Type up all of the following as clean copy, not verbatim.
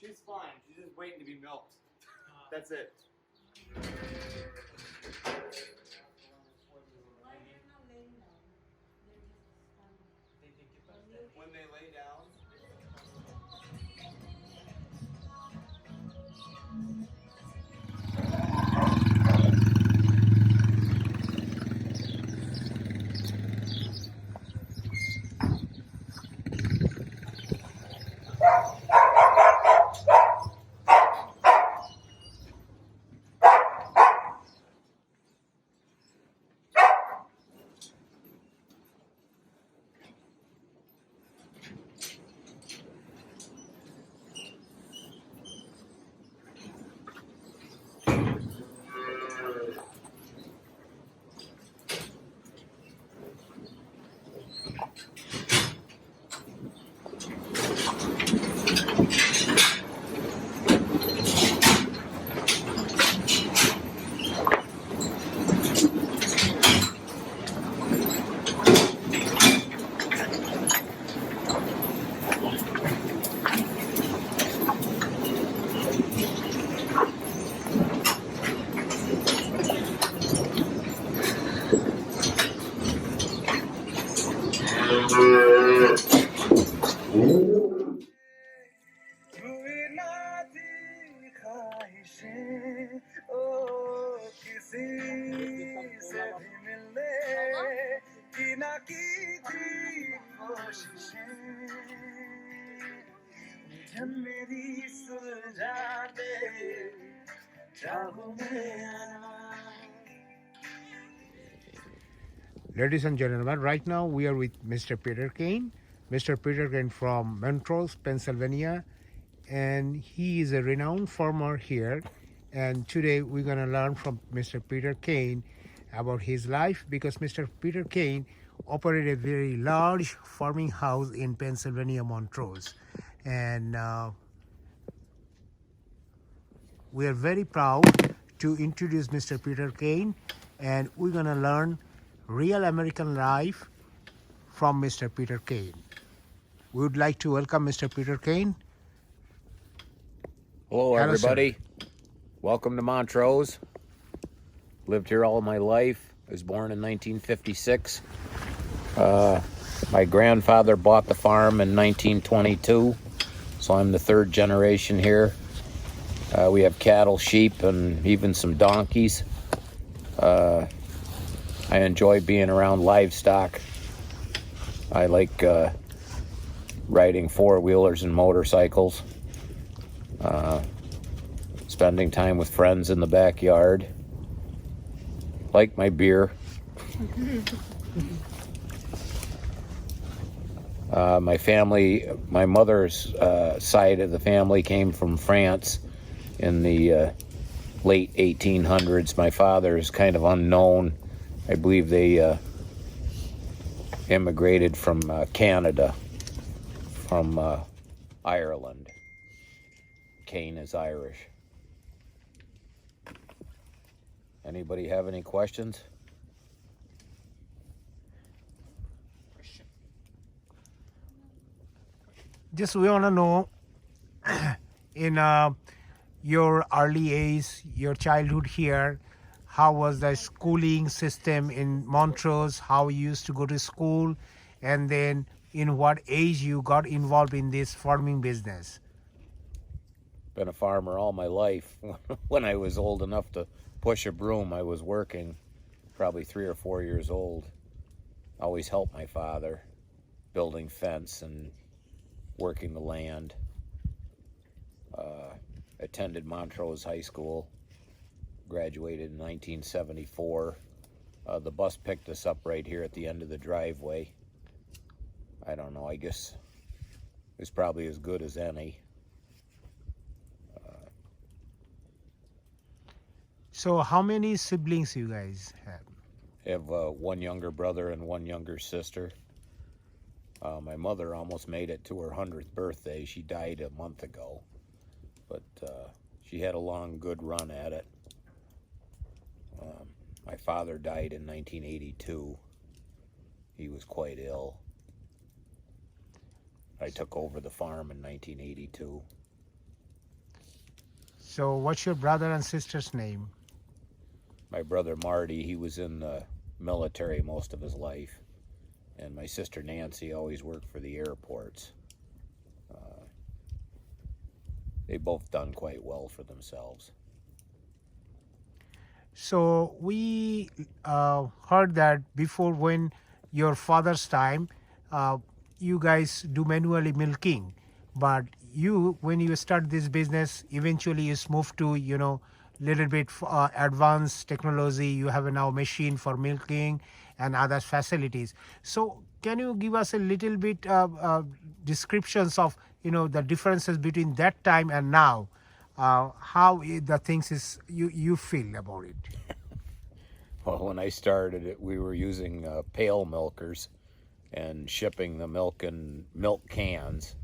She's fine. She's just waiting to be milked. That's it. When they lay down. की थी कोशिशें जब मेरी सुलझा दे चाहूं मैं आना. Ladies and gentlemen, right now we are with Mr. Peter Kane. Mr. Peter Kane from Montrose, Pennsylvania, and he is a renowned farmer here. And today we're going to learn from Mr. Peter Kane about his life, because Mr. Peter Kane operated a very large farming house in Pennsylvania, Montrose. And we are very proud to introduce Mr. Peter Kane, and we're going to learn real American life from Mr. Peter Kane. We would like to welcome Mr. Peter Kane. Hello, everybody. Welcome to Montrose. Lived here all my life. I was born in 1956. My grandfather bought the farm in 1922, so I'm the third generation here. We have cattle, sheep, and even some donkeys. I enjoy being around livestock. I like riding four-wheelers and motorcycles. Spending time with friends in the backyard. Like my beer. My family, my mother's side of the family came from France in the late 1800s. My father is kind of unknown. I believe they immigrated from Canada, from Ireland. Kane is Irish. Anybody have any questions? Just we want to know, in your early age, your childhood here, how was the schooling system in Montrose, how you used to go to school, and then in what age you got involved in this farming business? Been a farmer all my life. When I was old enough to push a broom, I was working, probably 3 or 4 years old. Always helped my father, building fence and working the land. Attended Montrose High School, graduated in 1974. The bus picked us up right here at the end of the driveway. I don't know, I guess it was probably as good as any. So how many siblings you guys have? I have one younger brother and one younger sister. My mother almost made it to her 100th birthday. She died a month ago, but she had a long, good run at it. My father died in 1982. He was quite ill. I took over the farm in 1982. So what's your brother and sister's name? My brother Marty, he was in the military most of his life. And my sister Nancy always worked for the airports. They both done quite well for themselves. So we heard that before, when your father's time, you guys do manually milking, but you, when you start this business, eventually you move to, little bit advanced technology. You have a now machine for milking and other facilities. So can you give us a little bit descriptions of, the differences between that time and now? How the things is you feel about it? Well, when I started it, we were using pail milkers and shipping the milk in milk cans.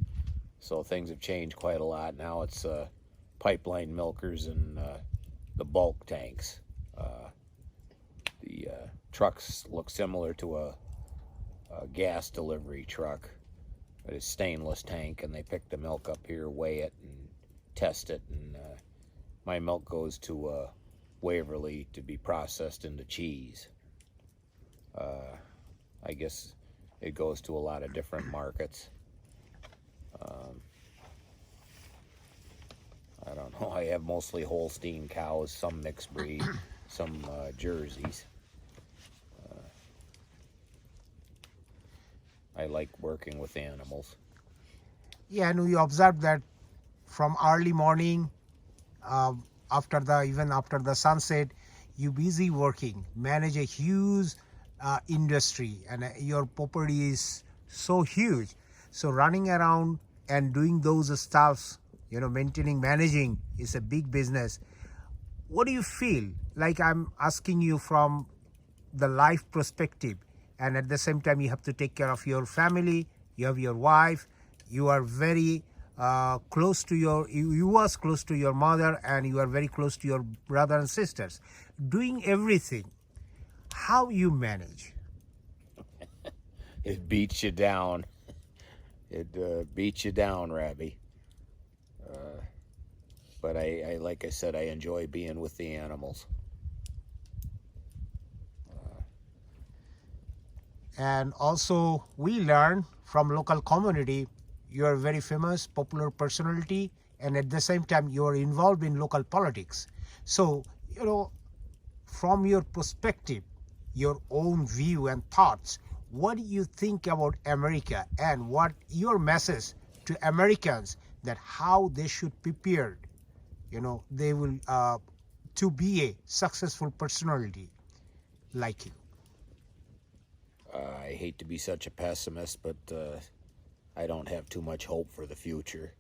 So things have changed quite a lot. Now it's pipeline milkers and the bulk tanks. The trucks look similar to a gas delivery truck, but it's stainless tank, and they pick the milk up here, weigh it, and test it. And my milk goes to Waverly to be processed into cheese. I guess it goes to a lot of different markets. I don't know. I have mostly Holstein cows, some mixed breed, some Jerseys. I like working with animals. Yeah, and we observed that from early morning, even after the sunset, you busy working, manage a huge industry, and your property is so huge. So running around and doing those stuffs, maintaining, managing is a big business. What do you feel? Like, I'm asking you from the life perspective, and at the same time you have to take care of your family, you have your wife, you are very close to you was close to your mother, and you are very close to your brother and sisters, doing everything. How you manage? It beats you down. It beats you down, Rabbi. But I like I said, I enjoy being with the animals. And also we learn from local community, you are very famous, popular personality, and at the same time you are involved in local politics. So, from your perspective, your own view and thoughts, what do you think about America, and what your message to Americans that how they should prepare, they will to be a successful personality like you? I hate to be such a pessimist, but I don't have too much hope for the future.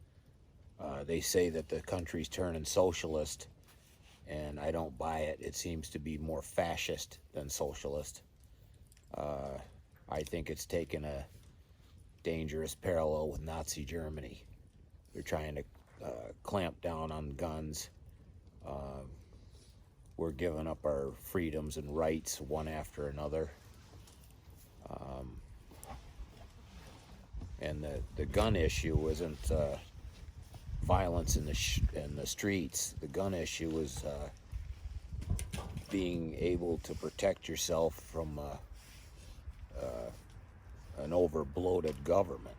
They say that the country's turning socialist, and I don't buy it. It seems to be more fascist than socialist. I think it's taken a dangerous parallel with Nazi Germany. They're trying to clamp down on guns. We're giving up our freedoms and rights one after another. And the gun issue isn't violence in the streets. The gun issue is being able to protect yourself from an over-bloated government.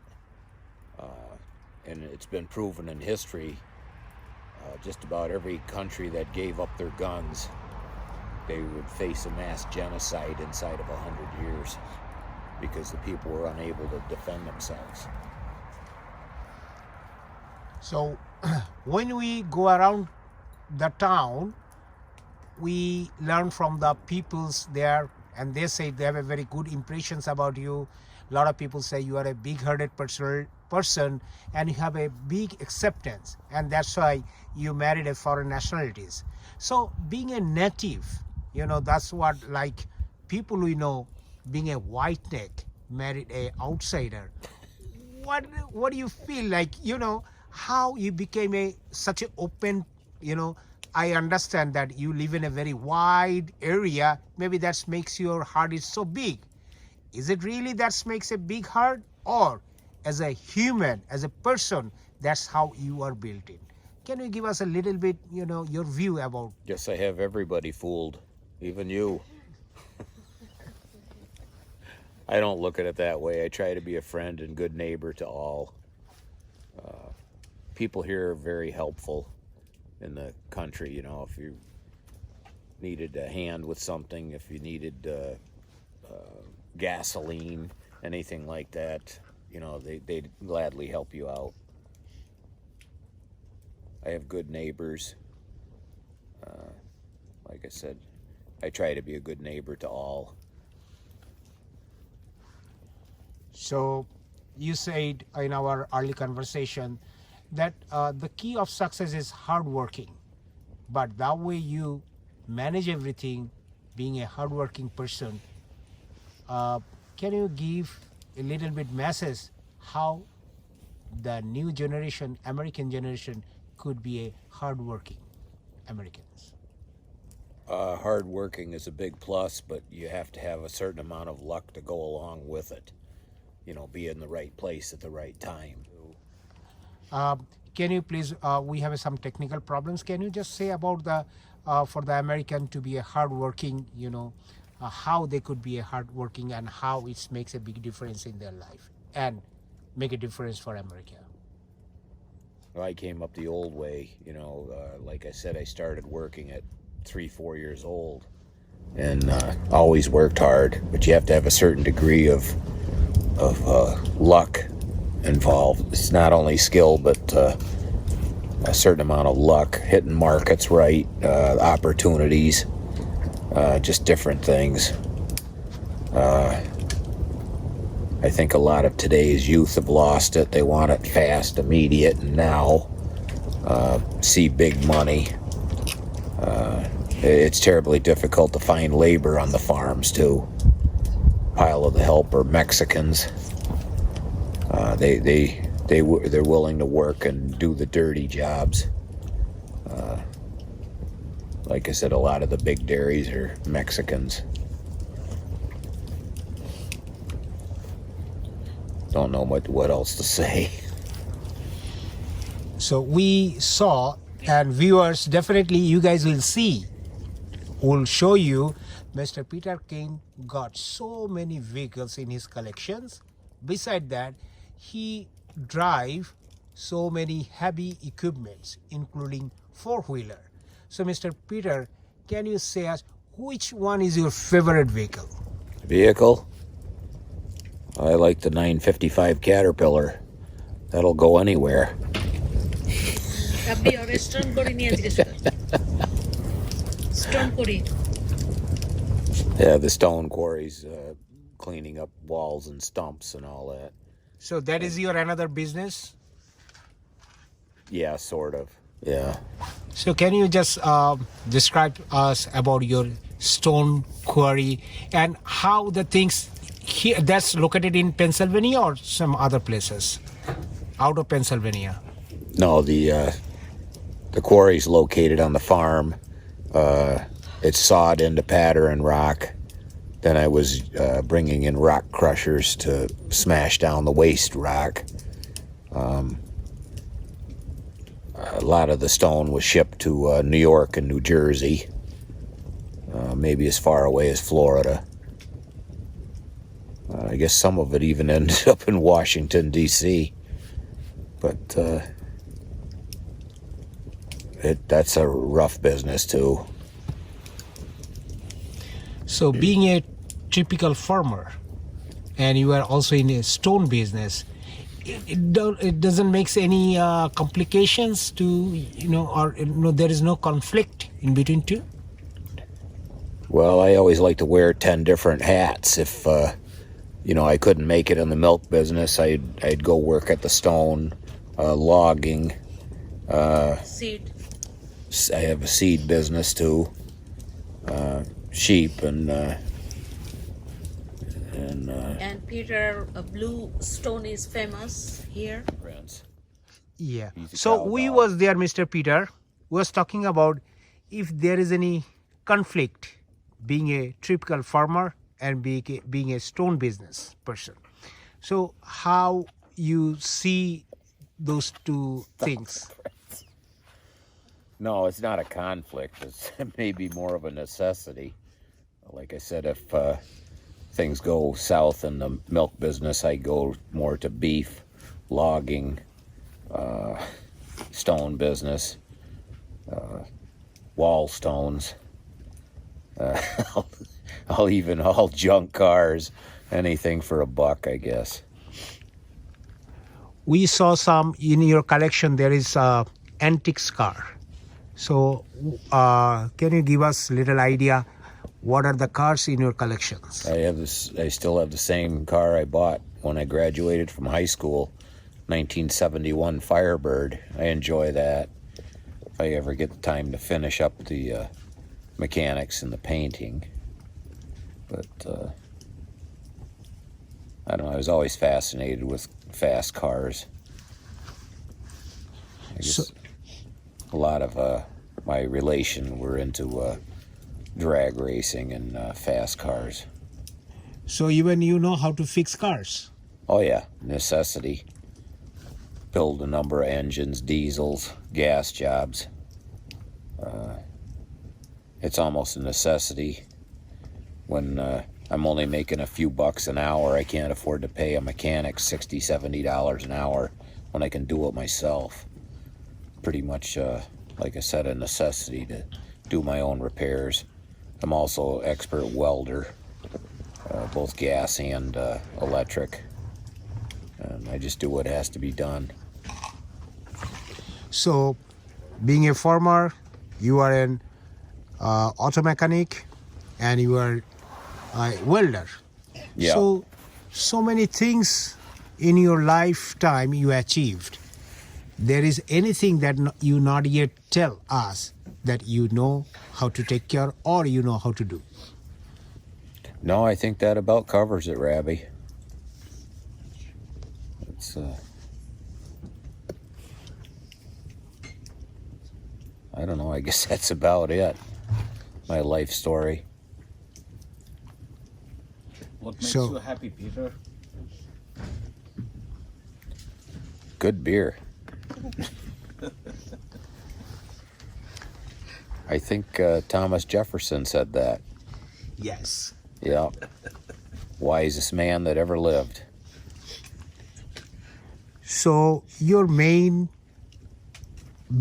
And it's been proven in history, just about every country that gave up their guns, they would face a mass genocide inside of 100 years because the people were unable to defend themselves. So when we go around the town, we learn from the peoples there, and they say they have a very good impressions about you. A lot of people say you are a big-hearted person and you have a big acceptance, and that's why you married a foreign nationalities. So being a native, that's what, like, people we know, being a white neck married a outsider. What do you feel like, how you became such an open, I understand that you live in a very wide area, maybe that makes your heart is so big. Is it really that makes a big heart, or as a human, as a person, that's how you are built in? Can you give us a little bit, your view about? Guess I have everybody fooled, even you. I don't look at it that way. I try to be a friend and good neighbor to all. People here are very helpful in the country. If you needed a hand with something, if you needed gasoline, anything like that, they'd gladly help you out. I have good neighbors. Like I said, I try to be a good neighbor to all. So you said in our early conversation that the key of success is hardworking, but that way you manage everything, being a hardworking person. Can you give a little bit message how the new generation, American generation, could be a hardworking Americans? Hardworking is a big plus, but you have to have a certain amount of luck to go along with it. Be in the right place at the right time. Can you please, we have some technical problems. Can you just say about for the American to be a hardworking, how they could be a hardworking, and how it makes a big difference in their life and make a difference for America? Well, I came up the old way. Like I said, I started working at 3-4 years old, and always worked hard. But you have to have a certain degree of of luck involved. It's not only skill, but a certain amount of luck, hitting markets right, opportunities, just different things. I think a lot of today's youth have lost it. They want it fast, immediate, and now. See big money. It's terribly difficult to find labor on the farms too. Pile of the help are Mexicans. They're willing to work and do the dirty jobs. Like I said, a lot of the big dairies are Mexicans. Don't know what else to say. So we saw, and viewers, definitely you guys will see, we'll show you, Mr. Peter King got so many vehicles in his collections. Beside that, he drive so many heavy equipments, including four-wheeler. So Mr. Peter, can you say us, which one is your favorite vehicle? Vehicle? I like the 955 Caterpillar. That'll go anywhere. আপনি stone করে নিয়ে জিজ্ঞেস করেন stone করি Yeah, the stone quarries, cleaning up walls and stumps and all that. So that is your another business? Yeah, sort of. Yeah. So can you just describe us about your stone quarry and how the things here, that's located in Pennsylvania or some other places out of Pennsylvania? No, the quarry's located on the farm. It's sawed into pattern and rock. Then I was bringing in rock crushers to smash down the waste rock. A lot of the stone was shipped to New York and New Jersey, maybe as far away as Florida. I guess some of it even ended up in Washington, D.C. But that's a rough business too. So being a typical farmer and you are also in a stone business, it doesn't make any complications to, or there is no conflict in between two? Well, I always like to wear 10 different hats. If I couldn't make it in the milk business, I'd go work at the stone, logging. seed I have a seed business too, sheep and and Peter blue stone is famous here rents. Yeah. He's a So cow we dog. was there, Mr. Peter, was talking about if there is any conflict being a typical farmer and being a stone business person. So how you see those two things? No, it's not a conflict. It's maybe more of a necessity. Like I said, if things go south in the milk business, I go more to beef, logging, stone business, wall stones. I'll junk cars, anything for a buck, I guess. We saw some in your collection. There is a antique car. So can you give us a little idea what are the cars in your collections? I still have the same car I bought when I graduated from high school, 1971 Firebird. I enjoy that. If I ever get the time to finish up the mechanics and the painting. But I don't know, I was always fascinated with fast cars. I guess a lot of my relation were into drag racing and fast cars. So even you know how to fix cars? Oh yeah, necessity. Build a number of engines, diesels, gas jobs. It's almost a necessity. When I'm only making a few bucks an hour, I can't afford to pay a mechanic $60, $70 an hour when I can do it myself. Pretty much, like I said, a necessity to do my own repairs. I'm also expert welder, both gas and electric. and I just do what has to be done. So, being a farmer, you are an auto mechanic, and you are a welder. Yeah. So many things in your lifetime you achieved. There is anything that you not yet tell us that you know how to take care or you know how to do? No, I think that about covers it, Rabbi. It's I don't know, I guess that's about it. My life story. What makes So- you happy, Peter? Good beer. I think Thomas Jefferson said that. Yes. Yeah. Wisest man that ever lived. So your main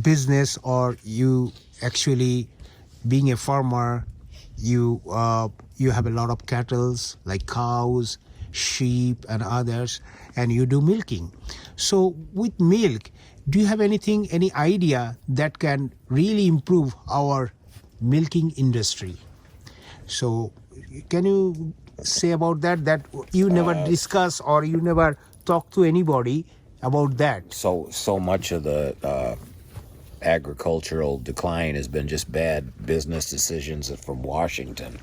business, or you actually being a farmer, you have a lot of cattle like cows, sheep, and others, and you do milking. So with milk, do you have any idea that can really improve our milking industry? So can you say about that you never discuss or you never talk to anybody about that? So much of the agricultural decline has been just bad business decisions from Washington.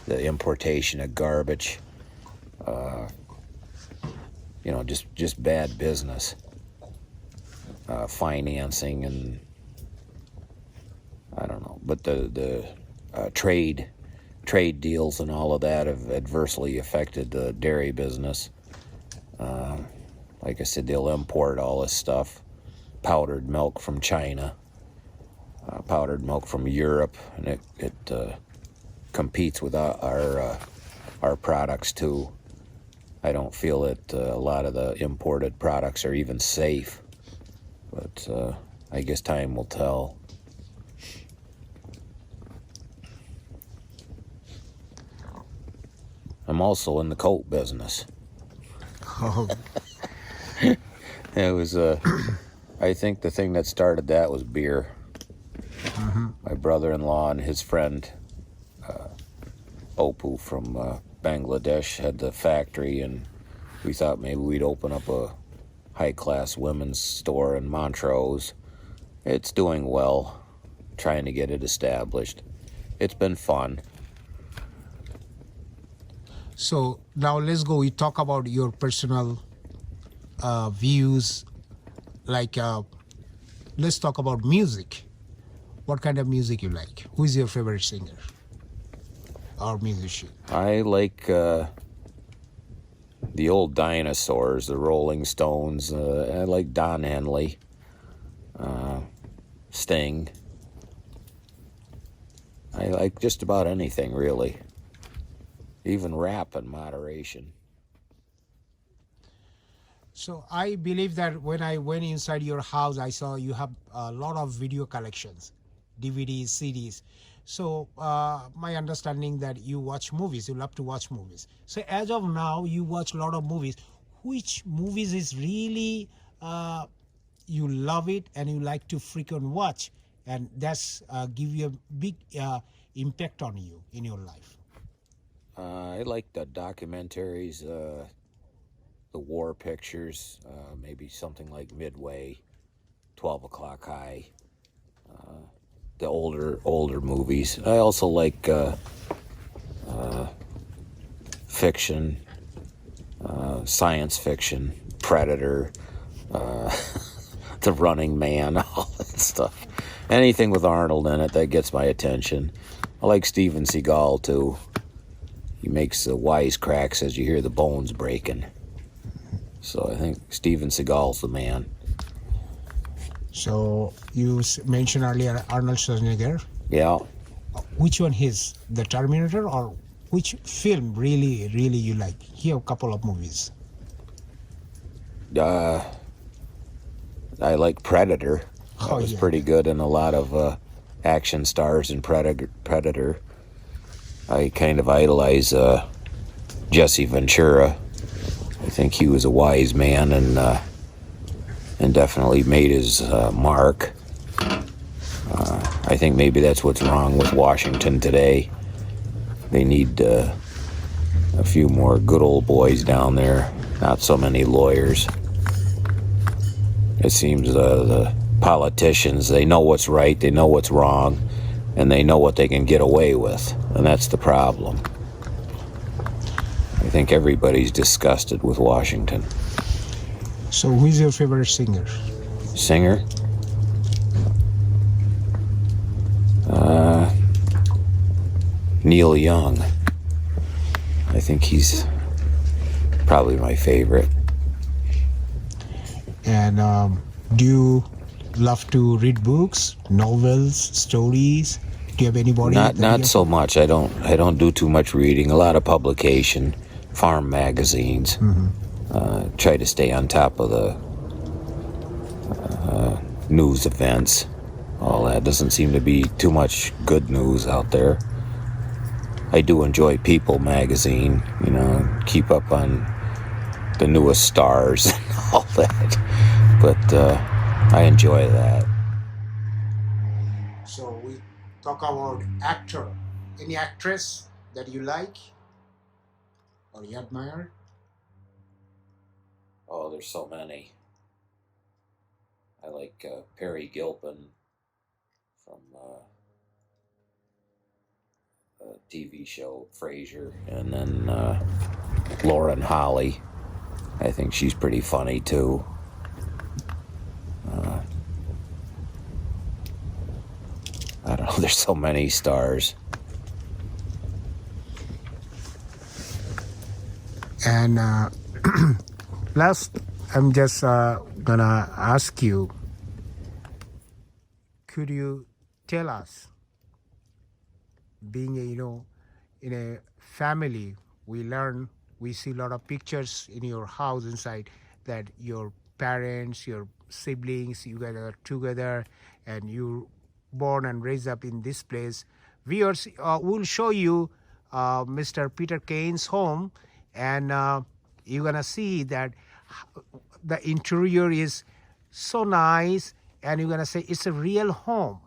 The importation of garbage, just bad business. Financing and I don't know, but the trade deals and all of that have adversely affected the dairy business. Like I said, they'll import all this stuff, powdered milk from China, powdered milk from Europe, and it competes with our products too. I don't feel that a lot of the imported products are even safe, but I guess time will tell. I'm also in the coat business. Oh, It was I think the thing that started that was beer. My brother-in-law and his friend Opu from Bangladesh had the factory, and we thought maybe we'd open up a high-class women's store in Montrose. It's doing well, trying to get it established. It's been fun. so now let's go. We talk about your personal views. Like, let's talk about music. What kind of music you like? Who is your favorite singer or musician? I like the old dinosaurs, the Rolling Stones. I like Don Henley, Sting. I like just about anything, really. Even rap in moderation. So I believe that when I went inside your house, I saw you have a lot of video collections, DVDs, CDs. So my understanding that you watch movies, you love to watch movies. So as of now, you watch a lot of movies. Which movies is really you love it and you like to frequent watch, and that's give you a big impact on you in your life? I like the documentaries, the war pictures, maybe something like Midway, 12 O'Clock High, the older movies. I also like fiction, science fiction, Predator, The Running Man, all that stuff. Anything with Arnold in it, that gets my attention. I like Steven Seagal too. He makes the wisecracks as you hear the bones breaking. So I think Steven Seagal's the man. So you mentioned earlier Arnold Schwarzenegger. Yeah. Which one is the Terminator, or which film really you like? Here a couple of movies. I like Predator. That was pretty good, and a lot of action stars in Predator. I kind of idolize Jesse Ventura. think he was a wise man and definitely made his mark. I think maybe that's what's wrong with Washington today. They need a few more good old boys down there, not so many lawyers. It seems the politicians, they know what's right, they know what's wrong, and they know what they can get away with, and that's the problem. I think everybody's disgusted with Washington. So who is your favorite singer? Singer? Neil Young. I think he's probably my favorite. And do you love to read books, novels, stories? Do you have anybody? Not so much. I don't do too much reading. A lot of publication, farm magazines. Try to stay on top of the news events. All that doesn't seem to be too much good news out there. I do enjoy People magazine, keep up on the newest stars and all that. But I enjoy that. So we talk about actor. Any actress that you like or you admire? Oh, there's so many. I like Perry Gilpin from a TV show, Frasier, and then Lauren Holly. I think she's pretty funny too. I don't know, there's so many stars. And last, I'm just gonna ask you, could you tell us, being in a family, we see a lot of pictures in your house inside that your parents, your siblings, you guys are together and you born and raised up in this place. Viewers, will show you Mr. Peter Kane's home, and you're gonna see that the interior is so nice, and you're gonna say it's a real home.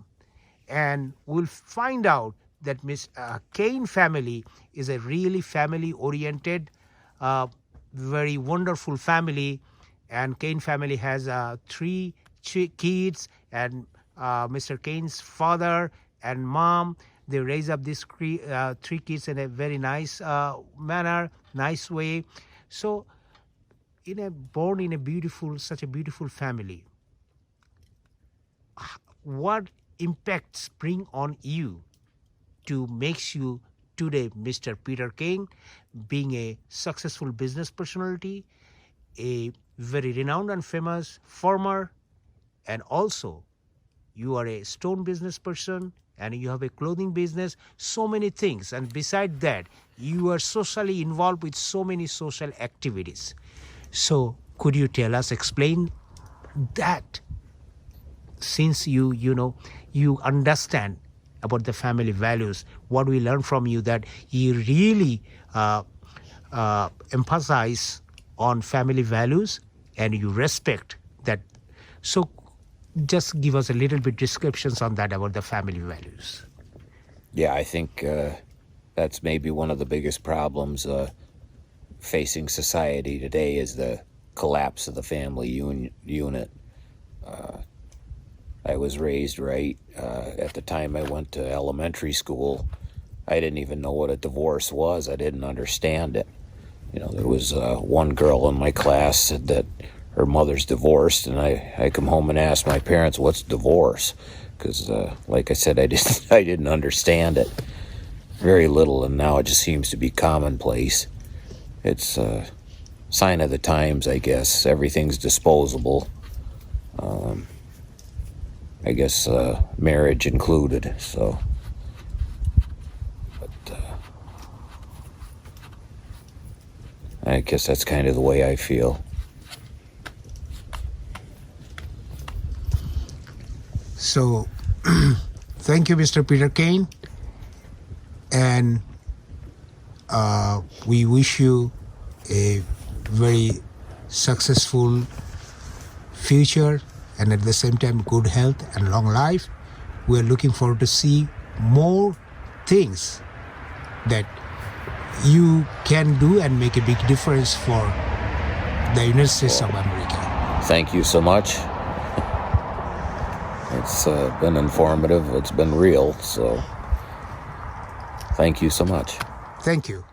And we'll find out that Miss Kane family is a really family-oriented, very wonderful family. And Kane family has 3 kids, and Mr. Kane's father and mom, they raise up these 3 kids in a very nice manner, nice way. So, born in such a beautiful family, what impacts bring on you to makes you today Mr. Peter Kane, being a successful business personality, a very renowned and famous farmer, and also you are a stone business person and you have a clothing business, so many things. And beside that, you are socially involved with so many social activities. So could you tell us, explain that, since you understand about the family values, what we learn from you, that you really emphasize on family values and you respect that. So just give us a little bit descriptions on that, about the family values. Yeah, I think that's maybe one of the biggest problems facing society today is the collapse of the family unit. I was raised right. At the time I went to elementary school, I didn't even know what a divorce was. I didn't understand it. There was one girl in my class said that her mother's divorced, and I come home and asked my parents, what's divorce? Because, like I said, I didn't understand it. Very little, and now it just seems to be commonplace. It's a sign of the times, I guess. Everything's disposable. I guess marriage included, so. But I guess that's kind of the way I feel. So thank you, Mr. Peter Kane, and we wish you a very successful future, and at the same time good health and long life. We are looking forward to see more things that you can do and make a big difference for the United States of America. Thank you so much. It's been informative. It's been real. So thank you so much. Thank you.